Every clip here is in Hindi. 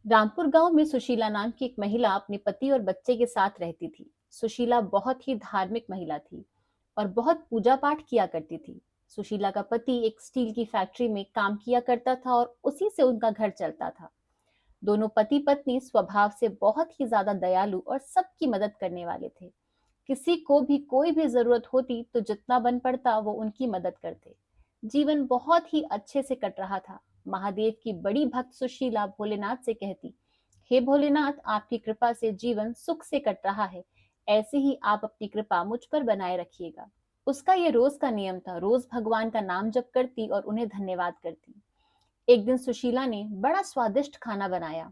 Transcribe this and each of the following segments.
रामपुर गांव में सुशीला नाम की एक महिला अपने पति और बच्चे के साथ रहती थी। सुशीला बहुत ही धार्मिक महिला थी और बहुत पूजा पाठ किया करती थी। सुशीला का पति एक स्टील की फैक्ट्री में काम किया करता था और उसी से उनका घर चलता था। दोनों पति पत्नी स्वभाव से बहुत ही ज्यादा दयालु और सबकी मदद करने वाले थे। किसी को भी कोई भी जरूरत होती तो जितना बन पड़ता वो उनकी मदद करते। जीवन बहुत ही अच्छे से कट रहा था। महादेव की बड़ी भक्त सुशीला भोलेनाथ से कहती, हे भोलेनाथ, आपकी कृपा से जीवन सुख से कट रहा है। ऐसे ही आप अपनी कृपा मुझ पर बनाए रखिएगा। उसका ये रोज का नियम था। रोज भगवान का नाम जप करती और उन्हें धन्यवाद करती। एक दिन सुशीला ने बड़ा स्वादिष्ट खाना बनाया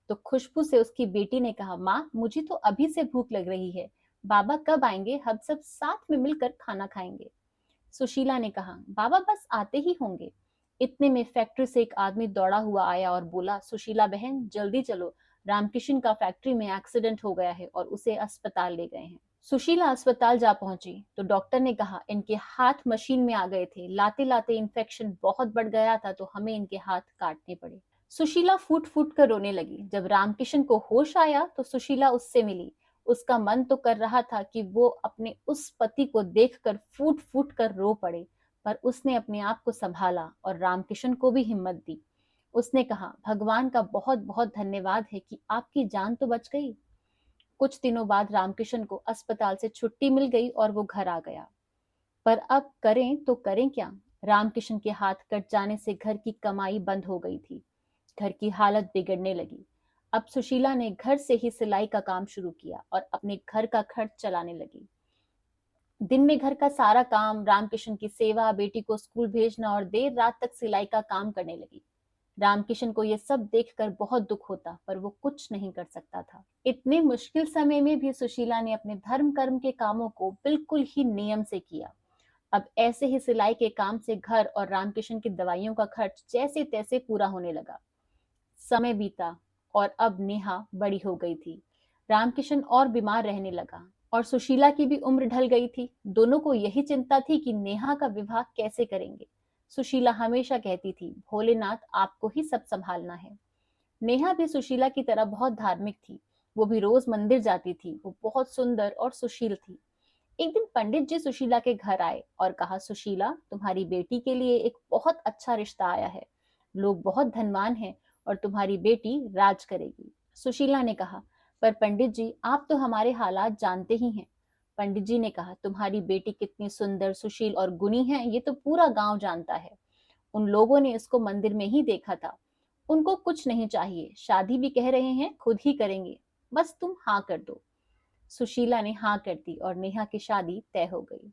तो खुशबू से उसकी बेटी ने कहा, माँ, मुझे तो अभी से भूख लग रही है। बाबा कब आएंगे? हम सब साथ में मिलकर खाना खाएंगे। सुशीला ने कहा, बाबा बस आते ही होंगे। इतने में फैक्ट्री से एक आदमी दौड़ा हुआ आया और बोला, सुशीला बहन, जल्दी चलो, रामकिशन का फैक्ट्री में एक्सीडेंट हो गया है और उसे अस्पताल ले गए हैं। सुशीला अस्पताल जा पहुंची तो डॉक्टर ने कहा, इनके हाथ मशीन में आ गए थे, लाते लाते इन्फेक्शन बहुत बढ़ गया था तो हमें इनके हाथ काटने पड़े। सुशीला फूट फूट कर रोने लगी। जब रामकिशन को होश आया तो सुशीला उससे मिली। उसका मन तो कर रहा था कि वो अपने उस पति को देखकर फूट फूट कर रो पड़े, पर उसने अपने आप को संभाला और रामकिशन को भी हिम्मत दी। उसने कहा, भगवान का बहुत बहुत धन्यवाद है कि आपकी जान तो बच गई। कुछ दिनों बाद रामकिशन को अस्पताल से छुट्टी मिल गई और वो घर आ गया। पर अब करें तो करें क्या? रामकिशन के हाथ कट जाने से घर की कमाई बंद हो गई थी। घर की हालत बिगड़ने लगी। अब सुशीला ने घर से ही सिलाई का काम शुरू किया और अपने घर का खर्च चलाने लगी। दिन में घर का सारा काम, रामकिशन की सेवा, बेटी को स्कूल भेजना और देर रात तक सिलाई का काम करने लगी। रामकिशन को यह सब देखकर बहुत दुख होता, पर वो कुछ नहीं कर सकता था। इतने मुश्किल समय में भी सुशीला ने अपने धर्म कर्म के कामों को बिल्कुल ही नियम से किया। अब ऐसे ही सिलाई के काम से घर और रामकिशन की दवाइयों का खर्च जैसे तैसे पूरा होने लगा। समय बीता और अब नेहा बड़ी हो गई थी। रामकिशन और बीमार रहने लगा और सुशीला की भी उम्र ढल गई थी। दोनों को यही चिंता थी कि नेहा का विवाह कैसे करेंगे। सुशीला हमेशा कहती थी, भोलेनाथ, आपको ही सब संभालना है। नेहा भी सुशीला की तरह बहुत धार्मिक थी। वो भी रोज मंदिर जाती थी। वो बहुत सुंदर और सुशील थी। एक दिन पंडित जी सुशीला के घर आए और कहा, सुशीला, तुम्हारी बेटी के लिए एक बहुत अच्छा रिश्ता आया है। लोग बहुत धनवान हैं और तुम्हारी बेटी राज करेगी। सुशीला ने कहा, पर पंडित जी, आप तो हमारे हालात जानते ही हैं। पंडित जी ने कहा, तुम्हारी बेटी कितनी सुंदर, सुशील और गुणी है ये तो पूरा गांव जानता है। उन लोगों ने इसको मंदिर में ही देखा था। उनको कुछ नहीं चाहिए, शादी भी कह रहे हैं खुद ही करेंगे, बस तुम हाँ कर दो। सुशीला ने हाँ कर दी और नेहा की शादी तय हो गई।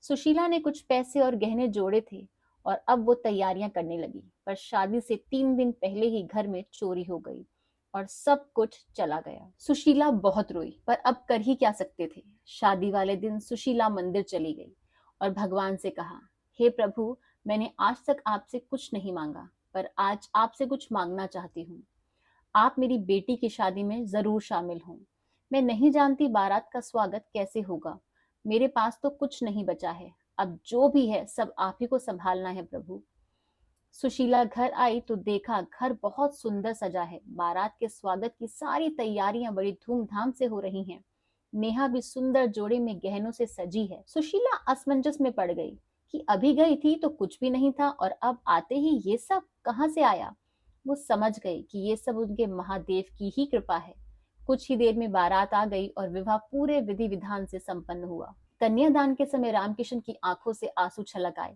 सुशीला ने कुछ पैसे और गहने जोड़े थे और अब वो तैयारियां करने लगी, पर शादी से 3 दिन पहले ही घर में चोरी हो गई और सब कुछ चला गया। सुशीला बहुत रोई, पर अब कर ही क्या सकते थे। शादी वाले दिन सुशीला मंदिर चली गई और भगवान से कहा, हे प्रभु, मैंने आज तक आपसे कुछ नहीं मांगा, पर आज आपसे कुछ मांगना चाहती हूँ। आप मेरी बेटी की शादी में जरूर शामिल हों। मैं नहीं जानती बारात का स्वागत कैसे होगा। मेरे पास तो कुछ नहीं बचा है। अब जो भी है सब आप ही को संभालना है प्रभु। सुशीला घर आई तो देखा घर बहुत सुंदर सजा है। बारात के स्वागत की सारी तैयारियां बड़ी धूमधाम से हो रही हैं। नेहा भी सुंदर जोड़े में गहनों से सजी है। सुशीला असमंजस में पड़ गई कि अभी गई थी तो कुछ भी नहीं था और अब आते ही ये सब कहाँ से आया। वो समझ गई कि ये सब उनके महादेव की ही कृपा है। कुछ ही देर में बारात आ गई और विवाह पूरे विधि विधान से संपन्न हुआ। कन्यादान के समय रामकिशन की आंखों से आंसू छलक आए।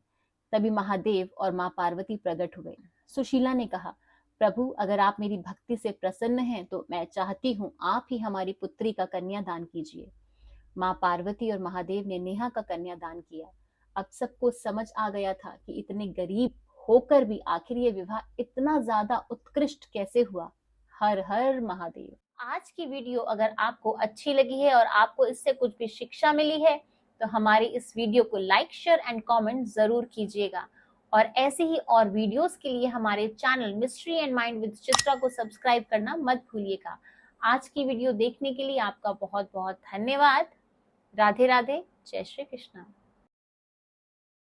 तभी महादेव और माँ पार्वती प्रकट हुए। सुशीला ने कहा, प्रभु, अगर आप मेरी भक्ति से प्रसन्न हैं तो मैं चाहती हूँ आप ही हमारी पुत्री का कन्यादान कीजिए। माँ पार्वती और महादेव ने नेहा का कन्यादान किया। अब सबको समझ आ गया था कि इतने गरीब होकर भी आखिर ये विवाह इतना ज्यादा उत्कृष्ट कैसे हुआ। हर हर महादेव। आज की वीडियो अगर आपको अच्छी लगी है और आपको इससे कुछ भी शिक्षा मिली है तो हमारी इस वीडियो को लाइक, शेयर एंड कमेंट जरूर कीजिएगा। और ऐसे ही और वीडियोस के लिए हमारे channel mystery and mind with Chitra को सब्सक्राइब करना मत भूलिएगा। आज की वीडियो देखने के लिए आपका बहुत बहुत धन्यवाद। राधे राधे, जय श्री कृष्णा।